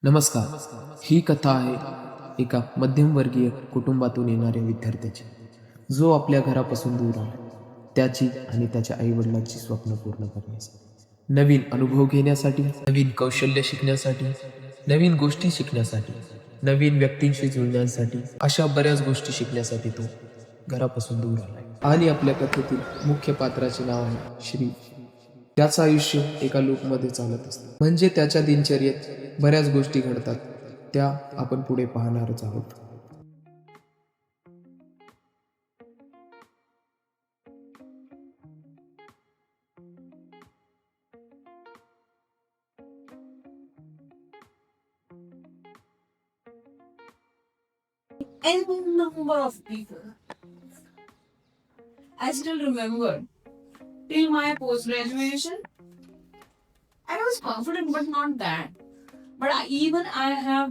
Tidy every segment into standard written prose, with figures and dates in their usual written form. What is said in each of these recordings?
नमस्कार. ही कथा आहे एका मध्यमवर्गीय कुटुंबातून येणाऱ्या विद्यार्थ्याची, जो आपल्या घरापासून दूर आला. त्याची आणि त्याच्या आई-वडिलांची स्वप्न पूर्ण करण्यासाठी. नवीन अनुभव घेण्यासाठी, नवीन कौशल्य शिकण्यासाठी, नवीन गोष्टी शिकण्यासाठी, नवीन व्यक्तींशी जुळण्यासाठी, अशा बऱ्याच गोष्टी शिकण्यासाठी तो घरापासून दूर आलाय. आणि आपल्या कथेतील मुख्य पात्राचे नाव आहे श्री. त्याचं आयुष्य एका लूपमध्ये चालत असतं. म्हणजे त्याच्या दिनचर्येत बऱ्याच गोष्टी घडतात. त्या आपण पुढे पाहणारच आहोत. N number of people. I still remember till my post graduation, I was confident, but not that. But I have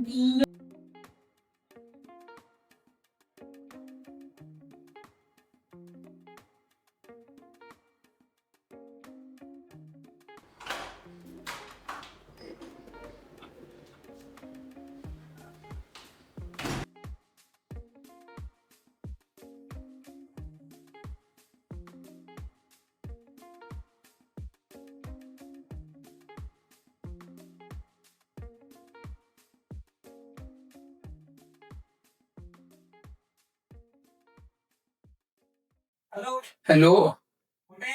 hello. Hello. कुठे?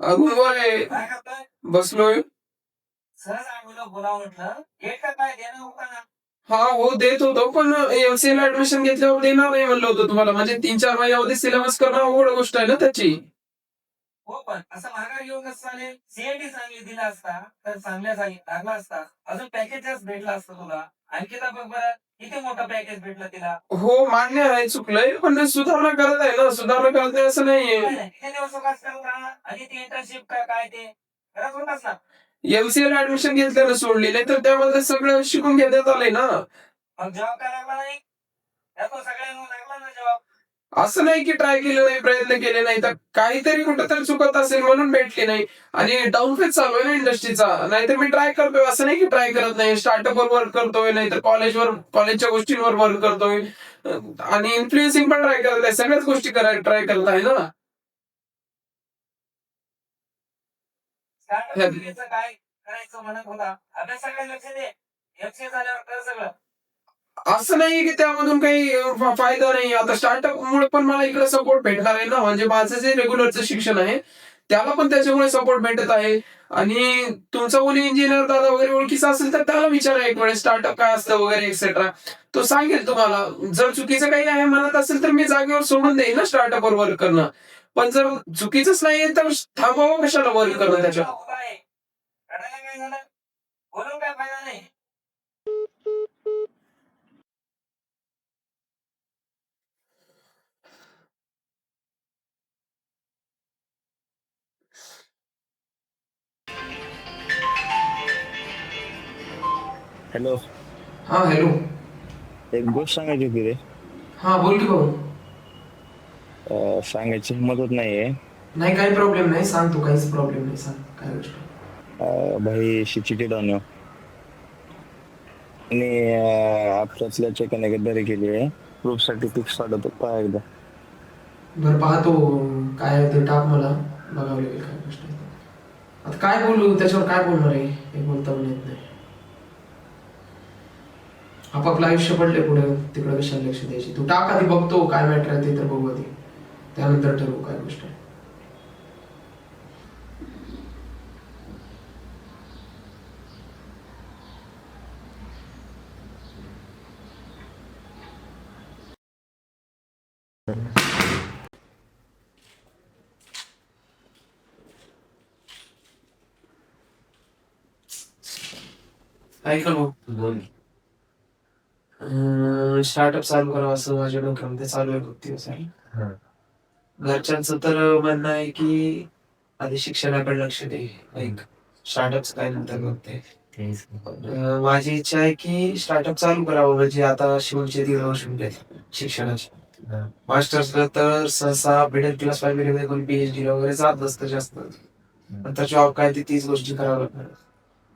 रूमवर आहे. काय करतोय? बसलोय. सहज आम्ही बोलावं म्हटलं. गेट का काय देणं होता ना? हा हो, देत होतो, पण एमसीए ला ऍडमिशन घेतल्यावर देणार नाही म्हणलं होतं तुम्हाला. म्हणजे 3-4 महिन्यामध्ये सिलेबस करणं अवघड गोष्ट आहे ना त्याची. हो, पण असं माघार घेऊन कसं चालेल? सीएटी चांगली दिला असता तर चांगल्या जागी लागला असता. अजून पॅकेज जास्त भेटला असतं तुला. अंकिता बघ बरं, किती मोठं पॅकेज भेटलं तिला. हो, मान्य आहे, चुकलंय, पण सुधारणा करत आहे ना. सुधारणा करत आहे असं नाहीये. किती दिवस उगाच करत राहणार? आणि ती इंटर्नशिप काय ते करत होतास ना. एमसीए ला ऍडमिशन घेतल्यानं सोडली, नाही तर त्यामध्ये सगळं शिकून घेण्यात आलंय ना. मग जॉब काय लागला नाही? त्यातून सगळ्यांना लागला ना जॉब. असं नाही की ट्राय केलं नाही, प्रयत्न केले नाही, तर काहीतरी कुठेतरी चुकत असेल म्हणून भेटली नाही. आणि डाऊन फेज चालू आहे ना इंडस्ट्रीचा. नाहीतर मी ट्राय करतोय, असं नाही की ट्राय करत नाही. स्टार्टअप वर वर्क करतोय, नाहीतर कॉलेजच्या गोष्टींवर वर्क करतोय, आणि इन्फ्लुएन्सिंग पण ट्राय करत आहे. सगळ्याच गोष्टी ट्राय करत आहे ना. स्टार्टअप काय करायचं म्हणत होता? अभ्यासाकडे लक्ष दे. एमसीए झाल्यावर कर सगळं. असं नाही की त्यामधून काही फायदा नाही. आता स्टार्टअप मुळे पण मला इकडे सपोर्ट भेटणार आहे ना. म्हणजे माझं जे रेग्युलरचं शिक्षण आहे त्याला पण त्याच्यामुळे सपोर्ट भेटत आहे. आणि तुमचा कोणी इंजिनियर दादा वगैरे ओळखीचा असेल तर त्याला विचारा एक वेळेस स्टार्टअप काय असतं वगैरे एक्सेट्रा. तो सांगेल तुम्हाला. जर चुकीचं काही आहे म्हणत असेल तर मी जागेवर सोडून देईन ना स्टार्टअप वर वर्क करणं. पण जर चुकीचंच नाहीये तर थांबावं कशाला वर्क करणं त्याच्यावर. काय करायला काय झालं? बोलून काय फायदा नाही. हॅलो. हा हॅलो. एक गोष्ट सांगायची होती रे. हा बोल की भाऊ. सांगायची हिंमत होत नाहीये. नाही, काही प्रॉब्लेम नाही, सांग तू. काहीच प्रॉब्लेम नाही, सांग काय गोष्ट. भाई शी चिटेड ऑन यू. आणि आपल्यातल्या चेकाने गद्दारी केली आहे. प्रूफ साठी फिक्स वाटत पहा एकदा. बरं पाहतो. काय आहे ते टाक मला, बघावं लागेल काय गोष्ट आहे. आता काय बोलू त्याच्यावर, काय बोलणार आहे हे बोलता पण येत नाही. आपापलं आयुष्य पडले पुढे, तिकडे कशाला लक्ष द्यायची. तू टाक आधी, बघतो काय मॅटर आहे ते तर बघू आधी, त्यानंतर ठरवू काय गोष्ट आहे. ऐक ना भाऊ, स्टार्टअप चालू करावं असं माझ्या डोक्यामध्ये चालू आहे खूप दिवस आहे. घरच्यांचं तर म्हणणं आहे की आधी शिक्षणाकडे लक्ष दे, लाईक स्टार्टअप काय नंतर बघते. माझी इच्छा आहे की स्टार्टअप चालू करावं. म्हणजे आता शिवचे 1.5 वर्ष होते शिक्षणाचे. मास्टर्सला तर सहसा मिडल क्लास फॅमिलीमध्ये कोणी PhD ला वगैरे जात नसतं जास्त. नंतर जॉब काय ते तीच गोष्टी करावं लागणार.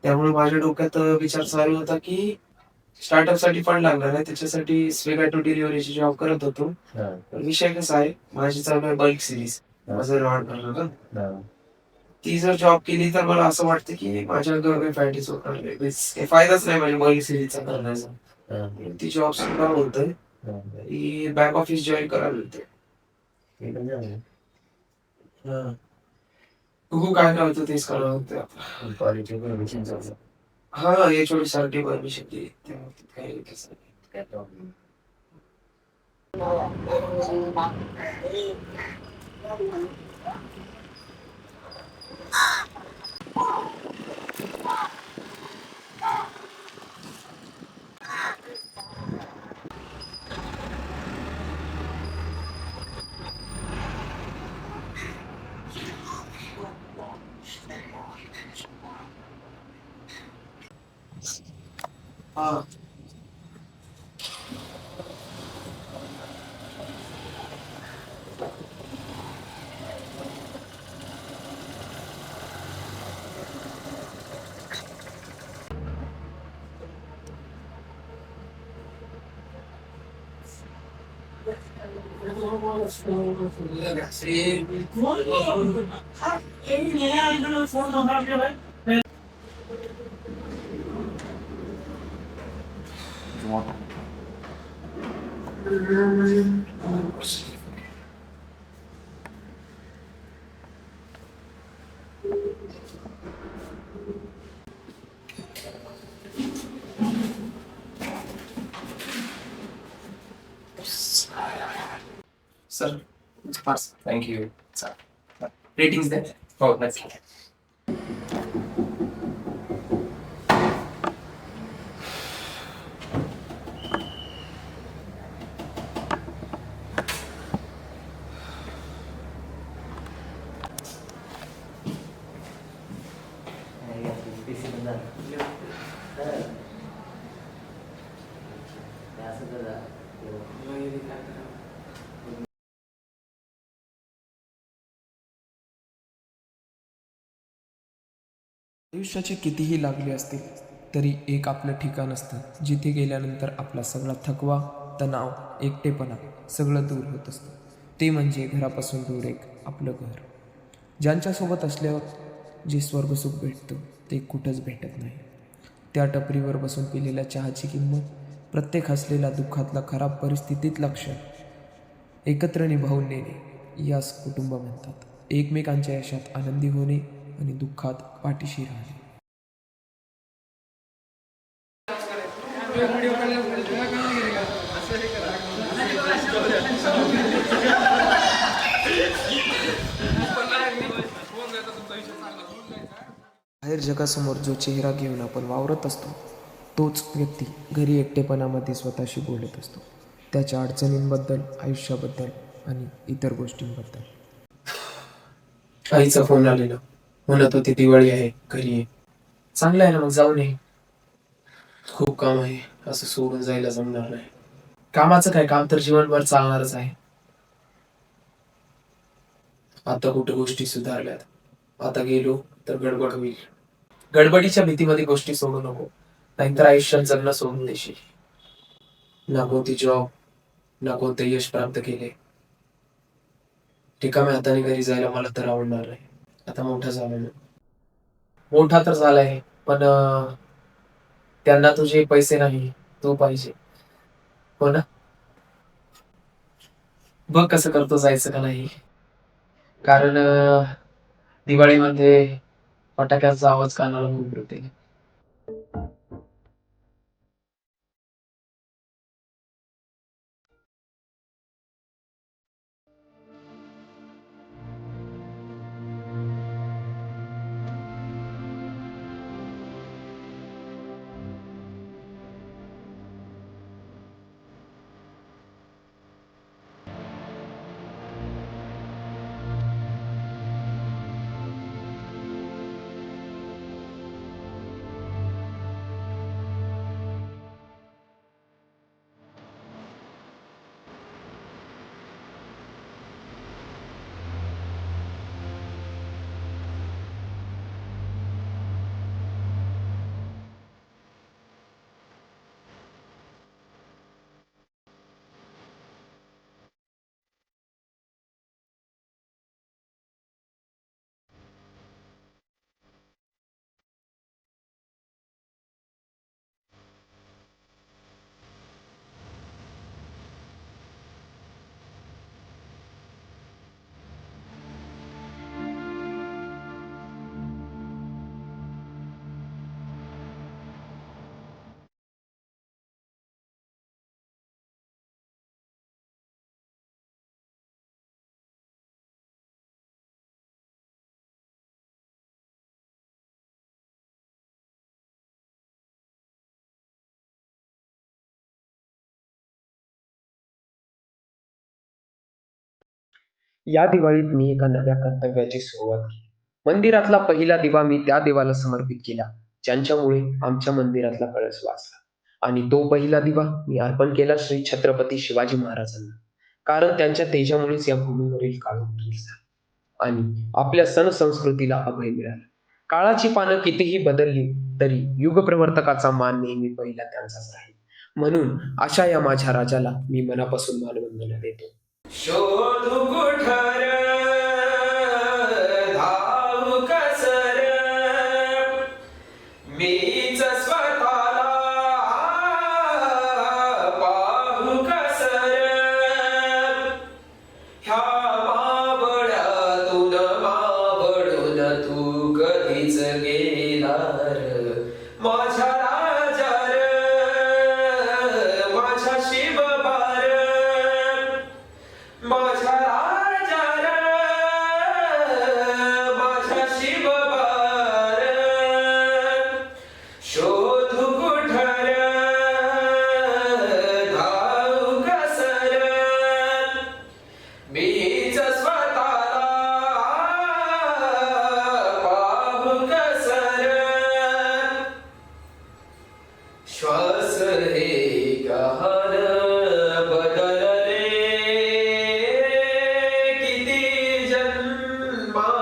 त्यामुळे माझ्या डोक्यात विचार चालू होता की स्टार्टअप साठी फंड लागणार आहे, त्याच्यासाठी स्वेगाटो डिलिव्हरीची जॉब करत होतो. पण विषय कसा आहे, माझी चालू आहे बल्क सिरीज, माझं लॉट भरलं ना. ती जर जॉब केली तर मला असं वाटतं की माझ्या काही फायदेच होणार नाही, काही फायदाच नाही माझ्या बल्क सिरीजचा करण्याचा. ती जॉब सुद्धा बोलतोय की बॅक ऑफिस जॉईन करायला होते. बघू काय काय होतं तेच करावं होतं. हा HOD साठी परमिशन दिली, त्या बाबतीत काही कसं नाही. हा सर, थँक्यू. रेटिंग्स द्या. हो नक्की. आयुष्याचे कितीही लागले असतील तरी एक आपलं ठिकाण असतं जिथे गेल्यानंतर आपला सगळा थकवा, तणाव, एकटेपणा सगळं दूर होत असतं. ते म्हणजे घरापासून दूर एक आपलं घर. ज्यांच्यासोबत असल्यावर जे स्वर्गसुख भेटतं ते कुठंच भेटत नाही. त्या टपरीवर बसून पिलेल्या चहाची किंमत, प्रत्येक हसलेला दुःखातला खराब परिस्थितीतला क्षण, एकत्र निभावून नेणे यास कुटुंब म्हणतात. एकमेकांच्या यशात आनंदी होणे आणि दुःखात पाठीशी राहणे. बाहेर जगासमोर जो चेहरा घेऊन आपण वावरत असतो तोच व्यक्ती घरी एकटेपणामध्ये स्वतःशी बोलत असतो, त्याच्या अडचणींबद्दल, आयुष्याबद्दल आणि इतर गोष्टींबद्दल. आईचा फोन आलेला, म्हणत होती दिवाळी आहे, घरी ये. चांगलं आहे ना, मग जाऊन ये. खूप काम आहे, असं सोडून जायला जमणार नाही. कामाचं काय, काम तर जीवनभर चालणारच आहे. आता कुठे गोष्टी सुधारल्यात, आता गेलो तर गडबड होईल. गडबडीच्या भीतीमध्ये गोष्टी सोडू नको, नाहीतर आयुष्यात जगणं सोडून देशील. ना कोणती जॉब, ना कोणते यश प्राप्त केले. रिकाम्या हाताने घरी जायला मला तर आवडणार नाही. आता मोठा झाला ना. मोठा तर झालाय, पण त्यांना तुझे पैसे नाही, तू पाहिजे. हो ना. बघ कसं करतो, जायचं का नाही. कारण दिवाळीमध्ये फटाक्याचा आवाज कानाला घुमरते. या दिवाळीत मी एका नव्या कर्तव्याची सुरुवात केली. मंदिरातला पहिला दिवा मी त्या देवाला समर्पित केला, ज्यांच्यामुळे आमच्या मंदिरातला कळस वाचला. आणि तो पहिला दिवा मी अर्पण केला श्री छत्रपती शिवाजी महाराजांना, कारण त्यांच्या तेजामुळेच या भूमीवरील काळोख दूर झाला आणि आपल्या सण संस्कृतीला अभय मिळालं. काळाची पानं कितीही बदलली तरी युगप्रवर्तकाचा मान नेहमी पहिला त्यांचाच राहील. म्हणून अशा या माझ्या राजाला मी मनापासून मानवंदना देतो. शोधू कुठर धावू कसर मीच स्वतःला पाहू कसर ह्या मावळ्यातून मावळून तू कधीच गेलार माझ्या राजार माझ्या शिवबार माझ्या राजार माझ्या शिवबार शोधू कुठर धावू कसर मीच स्वतःला पाहू कसर श्वास हे गहन बदलले किती जन्माने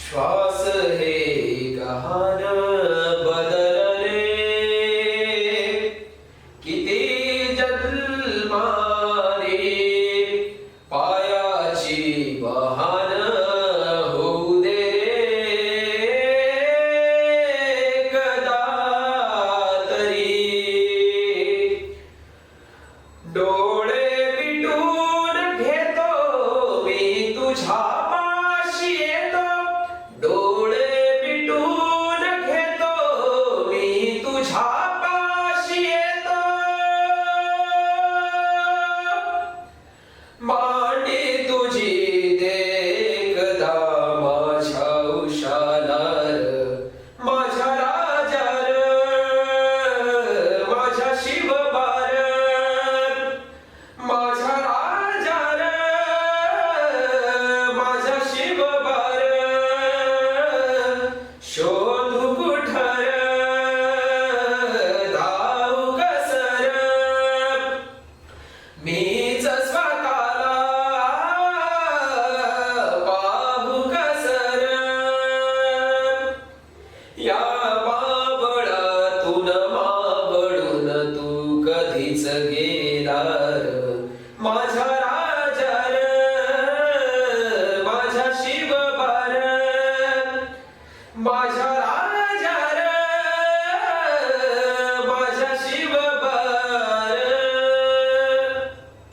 श्वास हे गहन बदलले किती जन्माने पायाची वाहन होऊ दे कदा तरी डोळे मिटून घेतो मी तुझ्या पाशी येतो डोळे मिटून घेतो मी तुझ्या पाशी येतो मांडी तुझी देखदा माझ्या उशालार माझ्या राजार माझ्या शिवबार माझ्या राजार माझ्या शिवबार शोधू कुठर धावू कसर मीच स्वतःला पाहू कसर या मावळातून मावळून तू कधीच गेलार माझ्या राजार माझ्या शिवबार माझ्या राजार माझ्या शिवबार.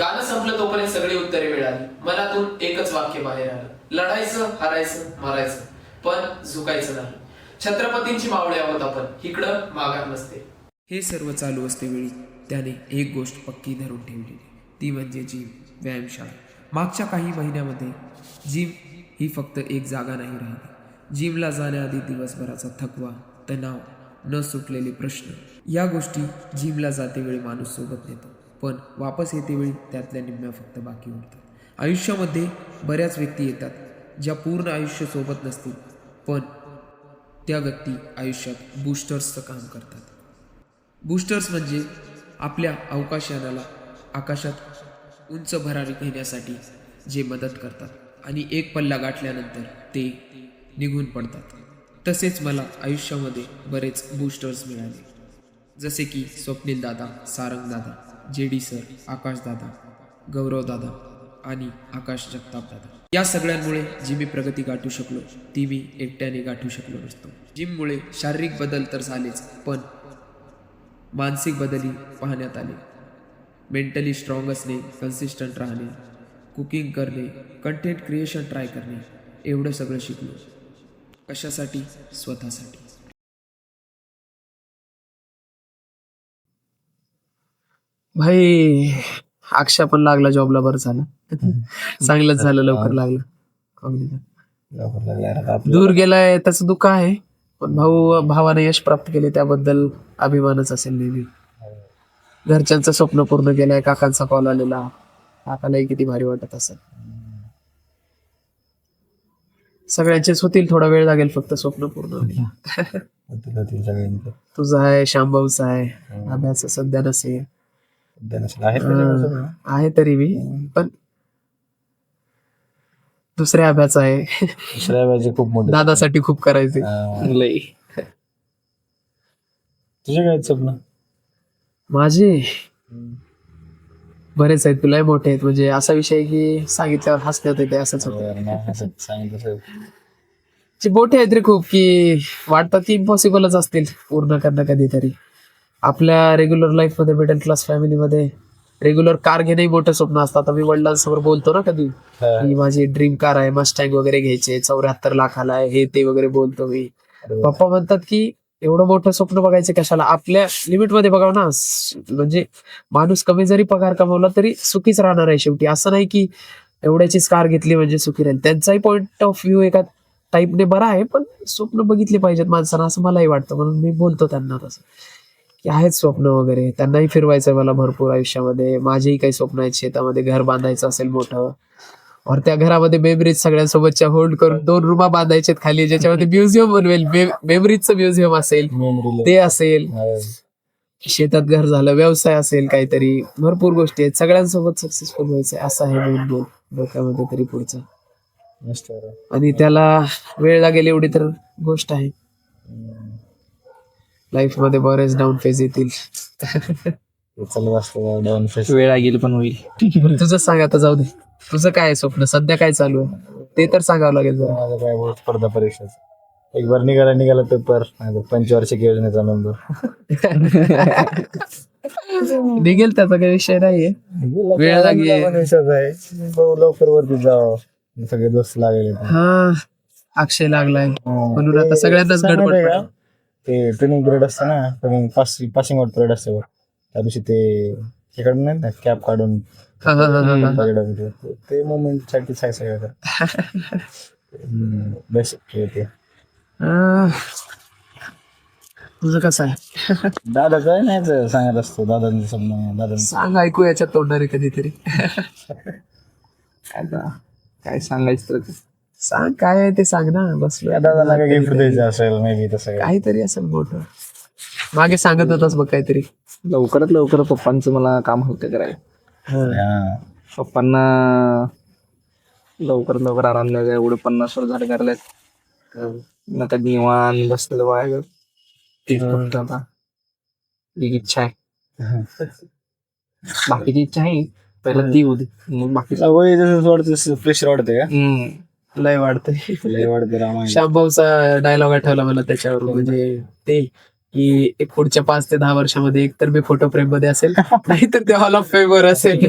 गाणं संपलं तोपर्यंत सगळी उत्तरे मिळाली. मनातून एकच वाक्य बाहेर आलं, लढायचं, हारायचं, मारायचं, पण झुकायचं नाही. छत्रपतींची मावळे आहोत आपण, इकडं माघार नसते. हे सर्व चालू असते वेळी त्याने एक गोष्ट पक्की धरून ठेवलेली, ती म्हणजे जिम, व्यायामशाळा. मागच्या काही महिन्यामध्ये जिम ही फक्त एक जागा नाही राहिली. जिमला जाण्याआधी दिवसभराचा थकवा, तणाव, न सुटलेले प्रश्न, या गोष्टी जिमला जातेवेळी माणूस सोबत नेतो, पण वापस येतेवेळी त्यातल्या निम्म्या फक्त बाकी उरतात. आयुष्यामध्ये बऱ्याच व्यक्ती येतात ज्या पूर्ण आयुष्य सोबत नसतील, पण त्या व्यक्ती आयुष्यात बूस्टर्सचं काम करतात. बूस्टर्स म्हणजे आपल्या अवकाशयानाला आकाशात उंच भरारी घेण्यासाठी जे मदत करतात आणि एक पल्ला गाठल्यानंतर ते निघून पडतात. तसेच मला आयुष्यामध्ये बरेच बूस्टर्स मिळाले, जसे की स्वप्नील दादा, सारंग दादा, JD सर, आकाश दादा, गौरव दादा आणि आकाश जगताप दादा. या सगळ्यांमुळे जी मी प्रगती गाठू शकलो ती मी एकट्याने गाठू शकलो नसतो. जिममुळे शारीरिक बदल तर झालेच, पण मानसिक बदलही पाहण्यात आले. मेंटली स्ट्रॉंग असणे, कन्सिस्टंट राहणे, कुकिंग करणे, कंटेंट क्रिएशन ट्राय करणे, एवढं सगळं शिकलो. कशासाठी? स्वतःसाठी. भाई अक्षय पण लागला जॉबला, बरं झालं. चांगलंच झालं, लवकर लागलं. दूर गेलाय त्याचं दुःख आहे, पण भावाने यश प्राप्त केले त्याबद्दल अभिमानच असेल नेहमी. घरच्यांचं स्वप्न पूर्ण केलंय. काकांचा कॉल आलेला, आपल्यालाही किती भारी वाटत असेल. सगळ्यांचेच होतील, थोडा वेळ लागेल फक्त स्वप्न पूर्ण व्हायला. तुला ती सगळ्यांचं तुझं आहे, शांभाऊचं आहे, अभ्यास सध्या नसेल. आहे त्याच्यावर सगळं. आहे तरी मी पण दुसऱ्या अभ्यास आहे. दुसऱ्या वेळेचे खूप मोठे दादासाठी खूप करायचे लई. तुझे काय स्वप्न? माझे बरेच आहेत, तुलाही मोठे आहेत. म्हणजे असा विषय आहे की सांगितल्यावर हसण्यात येते, असंच होतं. सांगितलं जे मोठे आहेत रे खूप, की वाटतात की इम्पॉसिबलच असतील पूर्ण करणं कधीतरी. आपल्या रेग्युलर लाईफ मध्ये, मिडल क्लास फॅमिलीमध्ये रेग्युलर कार घेणंही मोठं स्वप्न असतं. आता मी वडिलांसमोर बोलतो ना कधी की माझी ड्रीम कार आहे, मस्टँग वगैरे घ्यायचे, 74 लाखाला आहे, हे ते वगैरे बोलतो मी. पप्पा म्हणतात की एवढं मोठं स्वप्न बघायचं कशाला, आपल्या लिमिट मध्ये बघाव ना. म्हणजे माणूस कमी जरी पगार कमवला तरी सुखीच राहणार आहे शेवटी. असं नाही की एवढ्याचीच कार घेतली म्हणजे सुखी राहील. त्यांचाही पॉइंट ऑफ व्ह्यू एका टाईपने बरा आहे, पण स्वप्न बघितले पाहिजेत माणसानं, असं मलाही वाटतं. म्हणून मी बोलतो त्यांना तसं की आहेत स्वप्न वगैरे. त्यांनाही फिरवायचं मला भरपूर आयुष्यामध्ये. माझेही काही स्वप्न आहेत, शेतामध्ये घर बांधायचं असेल मोठं, और त्या घरामध्ये मेमरीज सगळ्यांसोबतच्या होल्ड करून 2 रूमा बांधायच्यात खाली, ज्याच्यामध्ये म्युझियम बनवेल, मेमरीजचं म्युझियम असेल ते असेल. शेतात घर झालं, व्यवसाय असेल काहीतरी, भरपूर गोष्टी आहेत. सगळ्यांसोबत सक्सेसफुल व्हायचंय, असं आहे मेन गोल डोक्यामध्ये तरी पुढचं. मस्त. आणि त्याला वेळ लागेल एवढी तर गोष्ट आहे. लाईफ मध्ये बरेच डाऊन फेज येतील. चालू असतं डाऊन फेस. वेळ लागेल पण होईल. तुझं सांग आता, जाऊ दे. तुझं काय आहे स्वप्न, सध्या काय चालू आहे ते तर सांगावं लागेल जरा. माझं काय बोल, स्पर्धा परीक्षाच एक बार निघाला पेपर, पंचवार्षिक योजनेचा मेंबर. निघेल, त्याचा काही विषय नाहीये. वेळ लागेल. लवकर वरती जावं, सगळे दोस्त लागले. हा, अक्षय लागलाय म्हणून आता सगळ्यांनाच गडबड पडली. ते ट्रेनिंग पिरियड असतं ना, ट्रेनिंग पासिंग आउट पिरियड असते बघ. त्या दिवशी ते तिकडून नाही ना कॅप काढून हा, हा, हा, हा, हा. ते मोमेंट साठी सगळं बेस्ट ते. तुझं कसं आहे? दादा काय नाही तर सांगत असतो, दादांचं स्वप्न, दादा सांग, ऐकू याच्यात तोंडाने कधीतरी. आता काय सांगायचं तर सांग, काय आहे ते सांग ना. बस दादाला काय गिफ्ट द्यायचं असेल मे बी तसं काय. काहीतरी असेल मोठं. मागे सांगत होतास बघ काहीतरी. लवकरात लवकर पप्पांचं मला काम हलकं करायचं. हा. पप्पांना लवकरात लवकर आराम द्यायचा. एवढे 50 वर्ष झाले करायला, नका निवांत बसलेलं बघायचं. तीच फक्त आता एक इच्छा आहे. बाकीची इच्छा आहे, पहिला ती होती, मग बाकी वय जसं वाढतं प्रेशर वाढते का? लय वाढतंय. लय वाढते रामायण. शांभाऊचा डायलॉग आठवला मला त्याच्यावर. म्हणजे ते की एक पुढच्या 5 ते 10 वर्षामध्ये एक तर मी फोटो फ्रेम मध्ये असेल, नाहीतर ते हॉल ऑफ फेम वर असेल.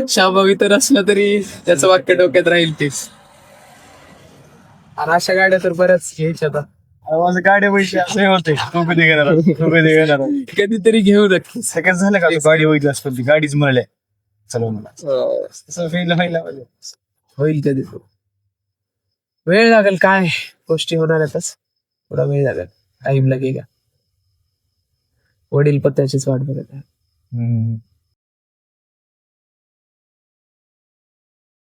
शांभाऊ इतर असला तरी त्याचं वाक्य डोक्यात राहील तेच. आणि अशा गाड्या तर बऱ्याच घ्यायच्या आता. माझं गाडी पैसे असे होते, तू कधी घेणार कधीतरी घेऊ नक्की. सेकंड झालं का? गाडी बघितली असतं, ती गाडीच मिळाली चलो मला होईल कधी. वेळ लागेल, काय गोष्टी होणार आहेतच, थोडा वेळ लागेल, टाइम लागेल. वडील पण त्याचीच वाट बघत आहे.